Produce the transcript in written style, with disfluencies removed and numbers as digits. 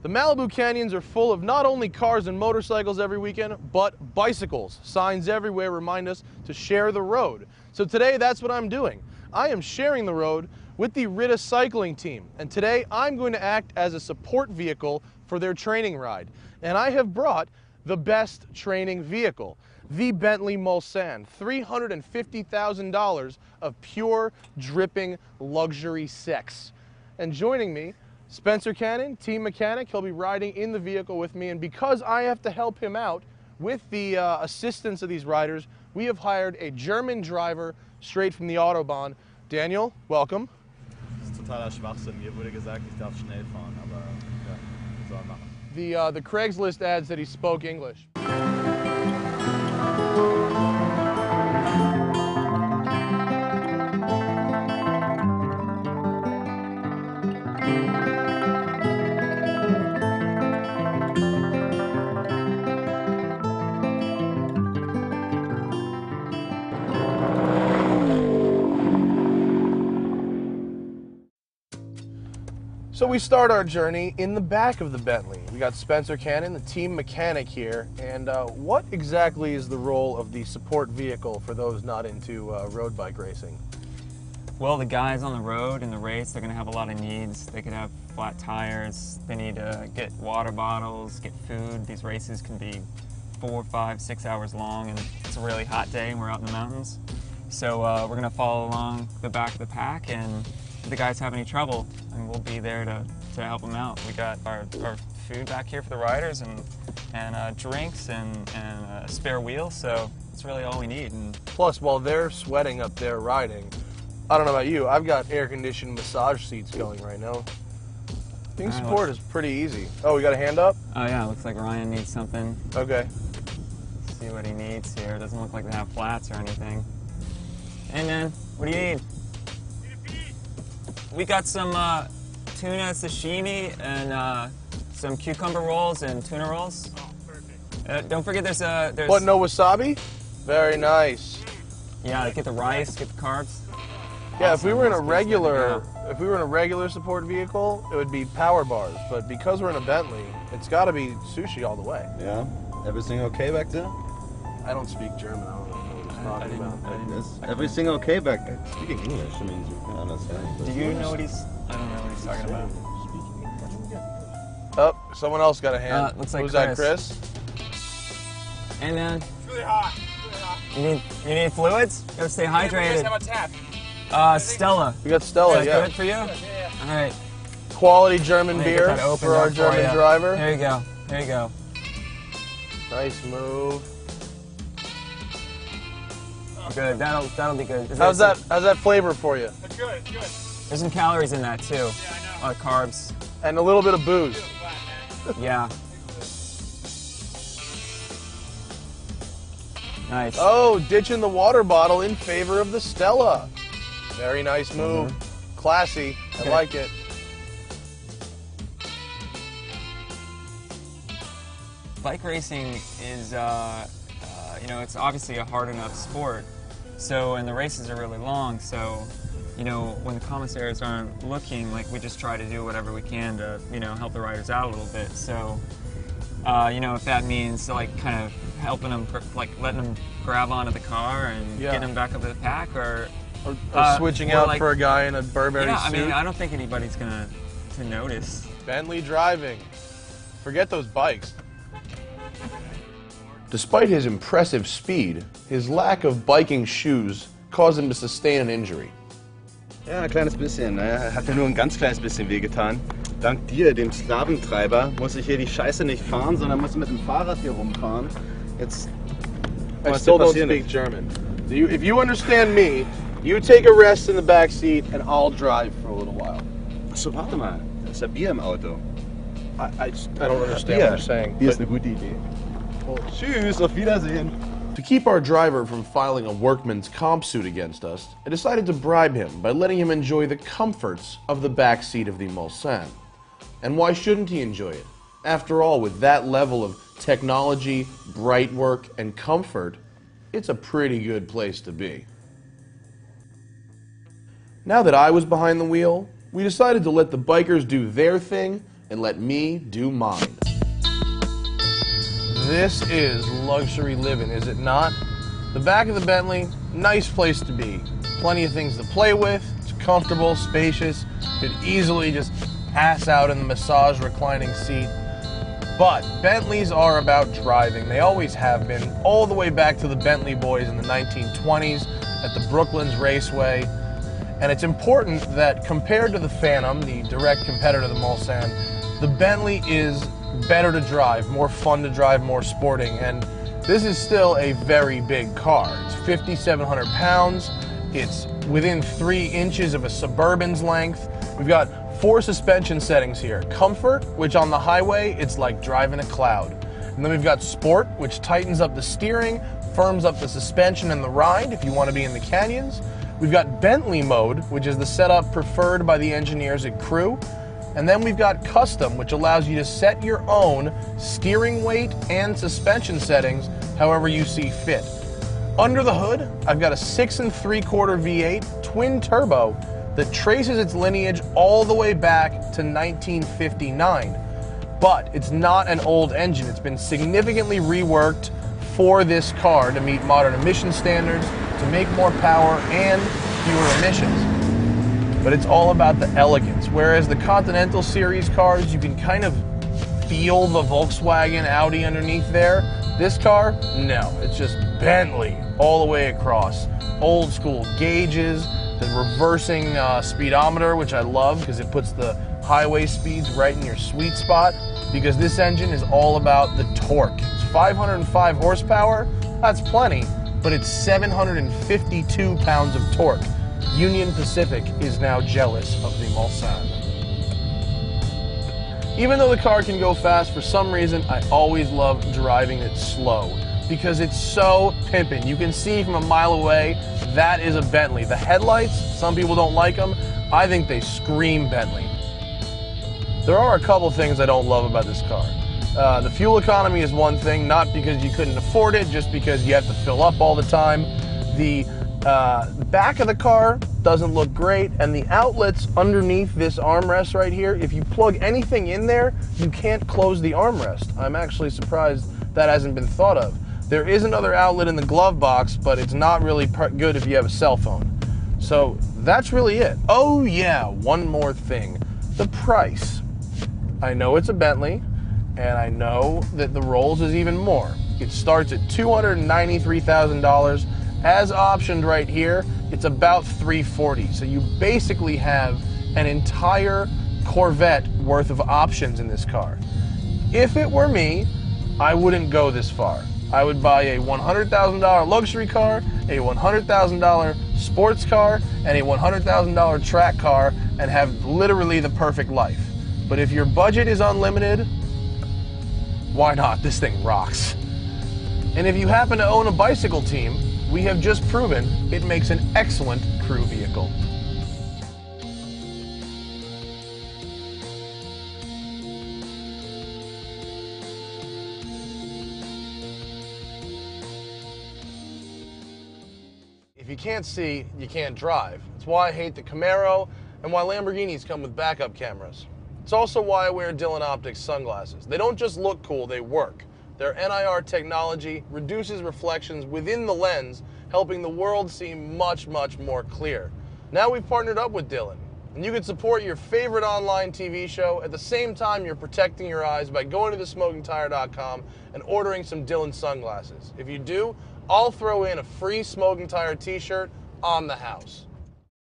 The Malibu Canyons are full of not only cars and motorcycles every weekend, but bicycles. Signs everywhere remind us to share the road. So today, that's what I'm doing. I am sharing the road with the Rita cycling team, and today I'm going to act as a support vehicle for their training ride. And I have brought the best training vehicle, the Bentley Mulsanne, $350,000 of pure, dripping luxury sex. And joining me, Spencer Cannon, team mechanic. He'll be riding in the vehicle with me, and because I have to help him out with the assistance of these riders, we have hired a German driver straight from the Autobahn. Daniel, welcome. Das ist totaler Schwachsinn. Mir wurde gesagt, ich darf schnell fahren, aber ja, soll er machen. The Craigslist adds that he spoke English. So we start our journey in the back of the Bentley. We got Spencer Cannon, the team mechanic here, and what exactly is the role of the support vehicle for those not into road bike racing? Well, the guys on the road in the race, they're going to have a lot of needs. They could have flat tires, they need to get water bottles, get food. These races can be 4, 5, 6 hours long, and it's a really hot day and we're out in the mountains. So we're going to follow along the back of the pack, and if the guys have any trouble, and we'll be there to help them out. We got our food back here for the riders, and drinks and a spare wheel, so it's really all we need. And plus, while they're sweating up there riding, I don't know about you, I've got air-conditioned massage seats going right now. Being support is pretty easy. Oh, we got a hand up? Oh yeah, looks like Ryan needs something. Okay. See what he needs here. Doesn't look like they have flats or anything. Hey man, what do you need? We got some tuna sashimi and some cucumber rolls and tuna rolls. Oh, perfect. Don't forget there's What, no wasabi? Very nice. Yeah, get the rice, get the carbs. Yeah, Awesome. if we were in a regular support vehicle, it would be power bars. But because we're in a Bentley, it's got to be sushi all the way. Yeah. Everything okay back there? I don't speak German. I don't know what he's talking about. Is everything okay back there? Speaking English, I mean, you can understand. Do you know what he's? I don't know what he's talking about. Oh, someone else got a hand. Looks like Who's that, Chris? Hey man, It's really hot. you need fluids? Gotta stay hydrated. How about tap? Stella. We got Stella, That's yeah. good for you? Yeah. All right. Quality German Let me get beer that opened for our up German you. driver. There you go. There you go. Nice move. Good. That'll be good. How's that flavor for you? It's good, it's good. There's some calories in that too. Yeah, I know. A lot of carbs. And a little bit of booze. Flat, man. Yeah. Nice. Oh, ditching the water bottle in favor of the Stella. Very nice move. Classy. I like it. Bike racing is, you know, it's obviously a hard enough sport. So, and the races are really long. So, you know, when the commissaries aren't looking, like we just try to do whatever we can to, you know, help the riders out a little bit. So, you know, if that means like kind of helping them, like letting them grab onto the car and getting them back up to the pack, or switching out like, for a guy in a Burberry suit. I mean, I don't think anybody's gonna notice. Bentley driving. Forget those bikes. Despite his impressive speed, his lack of biking shoes caused him to sustain an injury. Ja, ein kleines bisschen. Hat ja nur ein ganz kleines bisschen wehgetan. Dank dir, dem Sklaventreiber, muss ich hier die Scheiße nicht fahren, sondern muss mit dem Fahrrad hier rumfahren. Jetzt. I still don't speak German. So if you understand me, you take a rest in the back seat and I'll drive for a little while. Achso, warte mal. Da ist ja Bier im Auto. I don't understand what you're saying. Bier ist eine gute Idee. Tschüss, auf Wiedersehen. To keep our driver from filing a workman's comp suit against us, I decided to bribe him by letting him enjoy the comforts of the back seat of the Mulsanne. And why shouldn't he enjoy it? After all, with that level of technology, bright work, and comfort, it's a pretty good place to be. Now that I was behind the wheel, we decided to let the bikers do their thing and let me do mine. This is luxury living, is it not? The back of the Bentley, nice place to be. Plenty of things to play with. It's comfortable, spacious. You could easily just pass out in the massage reclining seat. But Bentleys are about driving. They always have been, all the way back to the Bentley boys in the 1920s at the Brooklands Raceway. And it's important that compared to the Phantom, the direct competitor to the Mulsanne, the Bentley is better to drive, more fun to drive, more sporting. And this is still a very big car. It's 5,700 pounds. It's within 3 inches of a Suburban's length. We've got 4 suspension settings here. Comfort, which on the highway, it's like driving a cloud. And then we've got Sport, which tightens up the steering, firms up the suspension and the ride if you want to be in the canyons. We've got Bentley mode, which is the setup preferred by the engineers at Crew. And then we've got Custom, which allows you to set your own steering weight and suspension settings however you see fit. Under the hood, I've got a 6 3/4 V8 twin turbo that traces its lineage all the way back to 1959. But it's not an old engine. It's been significantly reworked for this car to meet modern emission standards, to make more power and fewer emissions. But it's all about the elegance. Whereas the Continental Series cars, you can kind of feel the Volkswagen, Audi underneath there. This car, no, it's just Bentley all the way across. Old school gauges, the reversing speedometer, which I love because it puts the highway speeds right in your sweet spot, because this engine is all about the torque. It's 505 horsepower, that's plenty, but it's 752 pounds of torque. Union Pacific is now jealous of the Mulsanne. Even though the car can go fast, for some reason, I always love driving it slow because it's so pimpin'. You can see from a mile away, that is a Bentley. The headlights, some people don't like them. I think they scream Bentley. There are a couple things I don't love about this car. The fuel economy is one thing, not because you couldn't afford it, just because you have to fill up all the time. The back of the car doesn't look great, and the outlets underneath this armrest right here, if you plug anything in there, you can't close the armrest. I'm actually surprised that hasn't been thought of. There is another outlet in the glove box, but it's not really good if you have a cell phone. So that's really it. Oh yeah, one more thing. The price. I know it's a Bentley, and I know that the Rolls is even more. It starts at $293,000. As optioned right here, it's about $340,000. So you basically have an entire Corvette worth of options in this car. If it were me, I wouldn't go this far. I would buy a $100,000 luxury car, a $100,000 sports car, and a $100,000 track car, and have literally the perfect life. But if your budget is unlimited, why not? This thing rocks. And if you happen to own a bicycle team, we have just proven it makes an excellent crew vehicle. If you can't see, you can't drive. It's why I hate the Camaro and why Lamborghinis come with backup cameras. It's also why I wear Dylan Optics sunglasses. They don't just look cool, they work. Their NIR technology reduces reflections within the lens, helping the world seem much, much more clear. Now we've partnered up with Dylan, and you can support your favorite online TV show at the same time you're protecting your eyes by going to thesmokingtire.com and ordering some Dylan sunglasses. If you do, I'll throw in a free Smoking Tire t-shirt on the house.